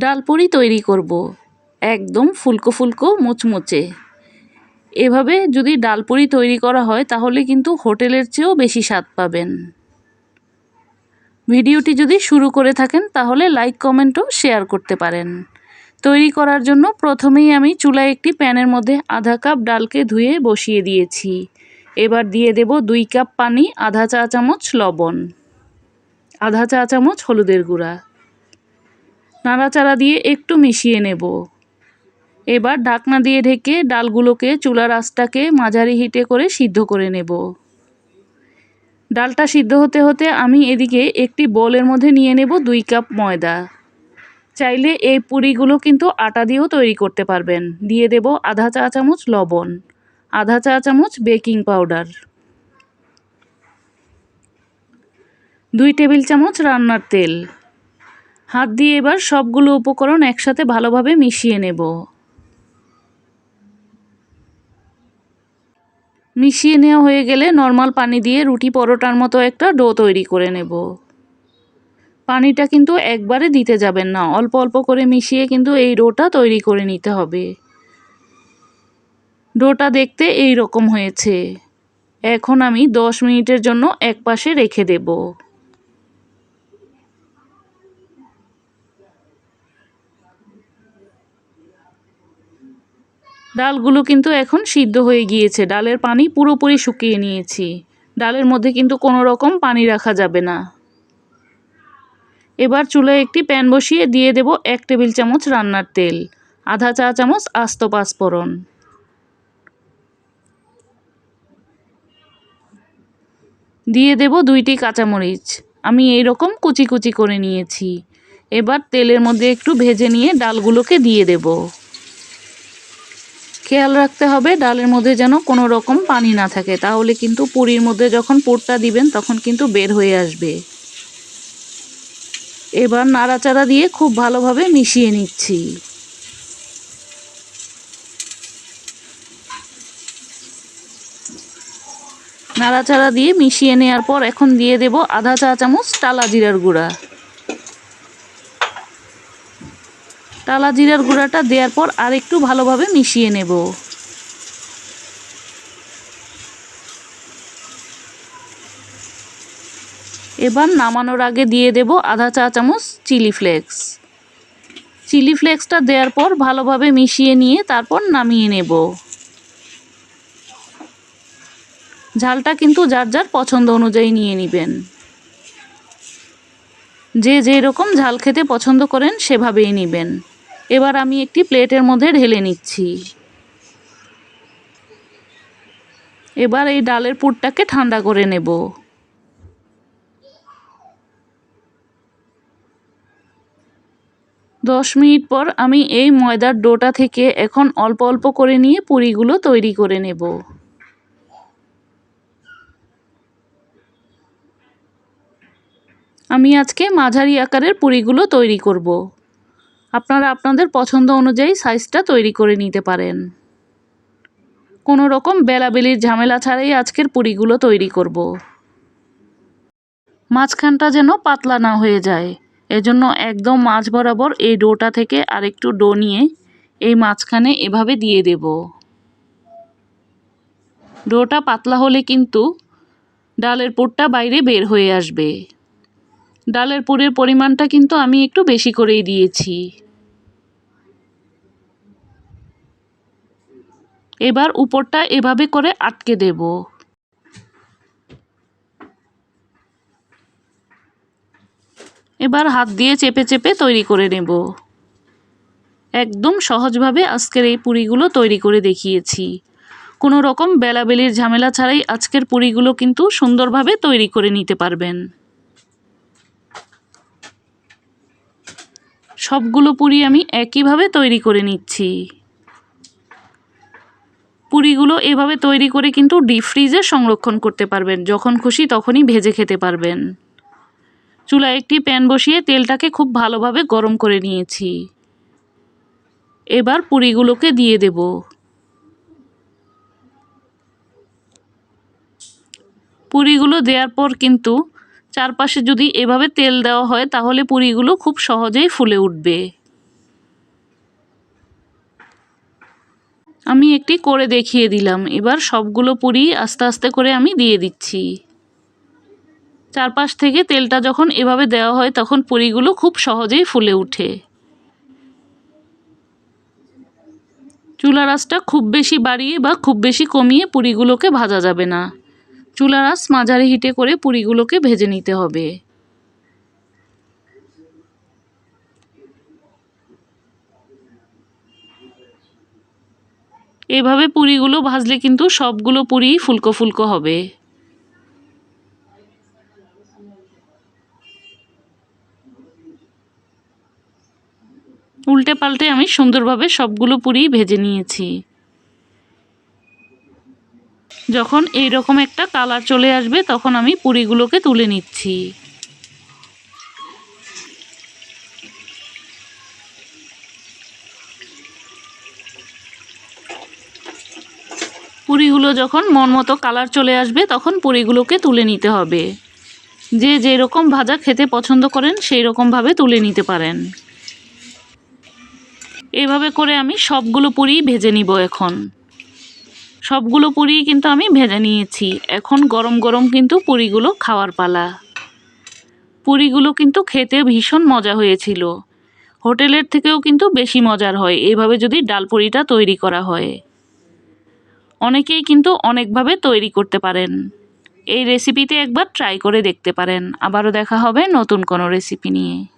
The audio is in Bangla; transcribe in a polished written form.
ডাল পুরি তৈরি করব একদম ফুলকো ফুলকো মুচমুচে। এভাবে যদি ডাল পুরি তৈরি করা হয় তাহলে কিন্তু হোটেলের চেয়েও বেশি স্বাদ পাবেন। ভিডিওটি যদি শুরু করে থাকেন তাহলে লাইক কমেন্ট ও শেয়ার করতে পারেন। তৈরি করার জন্য প্রথমেই আমি চুলায় একটি প্যানের মধ্যে আধা কাপ ডালকে ধুয়ে বসিয়ে দিয়েছি। এবার দিয়ে দেব 2 কাপ পানি, আধা চা চামচ লবণ, আধা চা চামচ হলুদের গুঁড়া। নাড়াচাড়া দিয়ে একটু মিশিয়ে নেব। এবার ঢাকনা দিয়ে ঢেকে ডালগুলোকে চুলার আঁচটাকে মাঝারি হিটে করে সিদ্ধ করে নেব। ডালটা সিদ্ধ হতে হতে আমি এদিকে একটি বোলের মধ্যে নিয়ে নেব 2 কাপ ময়দা। চাইলে এই পুরিগুলো কিন্তু আটা দিয়েও তৈরি করতে পারবেন। দিয়ে দেব আধা চা চামচ লবণ, আধা চা চামচ বেকিং পাউডার, 2 টেবিল চামচ রান্নার তেল। হাত দিয়ে এবার সবগুলো উপকরণ একসাথে ভালোভাবে মিশিয়ে নেব। মিশিয়ে নেওয়া হয়ে গেলে নর্মাল পানি দিয়ে রুটি পরোটার মতো একটা ডো তৈরি করে নেব। পানিটা কিন্তু একবারে দিতে যাবেন না, অল্প অল্প করে মিশিয়ে কিন্তু এই ডোটা তৈরি করে নিতে হবে। ডোটা দেখতে এই রকম হয়েছে। এখন আমি 10 মিনিটের জন্য একপাশে রেখে দেব। ডালগুলো কিন্তু এখন সিদ্ধ হয়ে গিয়েছে। ডালের পানি পুরোপুরি শুকিয়ে নিয়েছি। ডালের মধ্যে কিন্তু কোনো রকম পানি রাখা যাবে না। এবার চুলায় একটি প্যান বসিয়ে দিয়ে দেব 1 টেবিল চামচ রান্নার তেল, আধা চা চামচ আস্ত পাঁচফোড়ন, দিয়ে দেব 2টি কাঁচামরিচ। আমি এই রকম কুচি কুচি করে নিয়েছি। এবার তেলের মধ্যে একটু ভেজে নিয়ে ডালগুলোকে দিয়ে দেব। খেয়াল রাখতে হবে ডালের মধ্যে যেন কোনো রকম পানি না থাকে, তাহলে কিন্তু পুরির মধ্যে যখন পুরটা দিবেন তখন কিন্তু বের হয়ে আসবে। এবার নাড়াচাড়া দিয়ে খুব ভালোভাবে মিশিয়ে নিচ্ছি। নাড়াচাড়া দিয়ে মিশিয়ে নেওয়ার পর এখন দিয়ে দেব আধা চা চামচ টালা জিরার গুঁড়া। টালা জিরার গুঁড়াটা দেওয়ার পর আর একটু ভালোভাবে মিশিয়ে নেব। এবার নামানোর আগে দিয়ে দেব আধা চা চামচ চিলি ফ্লেক্স। চিলি ফ্লেক্সটা দেওয়ার পর ভালোভাবে মিশিয়ে নিয়ে তারপর নামিয়ে নেব। ঝালটা কিন্তু যার যার পছন্দ অনুযায়ী নিয়ে নেবেন। যে যেরকম ঝাল খেতে পছন্দ করেন সেভাবেই নেবেন। এবার আমি একটি প্লেটের মধ্যে ঢেলে নিচ্ছি। এবার এই ডালের পুরটাকে ঠান্ডা করে নেব। দশ মিনিট পর আমি এই ময়দার ডোটা থেকে এখন অল্প অল্প করে নিয়ে পুরিগুলো তৈরি করে নেব। আমি আজকে মাঝারি আকারের পুরিগুলো তৈরি করব। আপনারা আপনাদের পছন্দ অনুযায়ী সাইজটা তৈরি করে নিতে পারেন। কোনো রকম বেলাবেলির ঝামেলা ছাড়াই আজকের পুরিগুলো তৈরি করব। মাঝখানটা যেন পাতলা না হয়ে যায়, এজন্য একদম মাঝ বরাবর এই ডোটা থেকে আরেকটু ডো নিয়ে এই মাঝখানে এভাবে দিয়ে দেব। ডোটা পাতলা হলে কিন্তু ডালের পুরটা বাইরে বের হয়ে আসবে। ডালের পুরের পরিমাণটা কিন্তু আমি একটু বেশি করেই দিয়েছি। এবার উপরটা এভাবে করে আটকে দেব। এবার হাত দিয়ে চেপে চেপে তৈরি করে নেব। একদম সহজভাবে আজকের এই পুরিগুলো তৈরি করে দেখিয়েছি। কোনো রকম বেলাবেলির ঝামেলা ছাড়াই আজকের পুরিগুলো কিন্তু সুন্দরভাবে তৈরি করে নিতে পারবেন। সবগুলো পুরি আমি একইভাবে তৈরি করে নিচ্ছি। পুরিগুলো এভাবে তৈরি করে কিন্তু ডিপ ফ্রিজে সংরক্ষণ করতে পারবেন, যখন খুশি তখনই ভেজে খেতে পারবেন। চুলায় একটি প্যান বসিয়ে তেলটাকে খুব ভালোভাবে গরম করে নিয়েছি। এবার পুরিগুলোকে দিয়ে দেব। পুরিগুলো দেওয়ার পর কিন্তু চারপাশে যদি এভাবে তেল দেওয়া হয় তাহলে পুরিগুলো খুব সহজেই ফুলে উঠবে। আমি একটি করে দেখিয়ে দিলাম। এবার সবগুলো পুরি আস্তে আস্তে করে আমি দিয়ে দিচ্ছি। চারপাশ থেকে তেলটা যখন এভাবে দেওয়া হয় তখন পুরিগুলো খুব সহজেই ফুলে ওঠে। চুলার আঁচটা খুব বেশি বাড়িয়ে বা খুব বেশি কমিয়ে পুরিগুলোকে ভাজা যাবে না। চুলার আঁচ মাঝারি হিটে করে পুরিগুলোকে ভেজে নিতে হবে। এভাবে পুরিগুলো ভাজলে কিন্তু সবগুলো পুরি ফুলকো ফুলকো হবে। উল্টে পাল্টে আমি সুন্দরভাবে সবগুলো পুরি ভেজে নিয়েছি। যখন এইরকম একটা কালার চলে আসবে তখন আমি পুরিগুলোকে তুলে নিচ্ছি। পুরিগুলো যখন মন মতো কালার চলে আসবে তখন পুরিগুলোকে তুলে নিতে হবে। যে যেরকম ভাজা খেতে পছন্দ করেন সেই রকমভাবে তুলে নিতে পারেন। এভাবে করে আমি সবগুলো পুরি ভেজে নিব। এখন সবগুলো পুরি কিন্তু আমি ভেজে নিয়েছি। এখন গরম গরম কিন্তু পুরিগুলো খাওয়ার পালা। পুরিগুলো কিন্তু খেতে ভীষণ মজা হয়েছিল। হোটেলের থেকেও কিন্তু বেশি মজার হয় এভাবে যদি ডাল পুরিটা তৈরি করা হয়। অনেকেই কিন্তু অনেকভাবে তৈরি করতে পারেন। এই রেসিপিতে একবার ট্রাই করে দেখতে পারেন। আবারও দেখা হবে নতুন কোনো রেসিপি নিয়ে।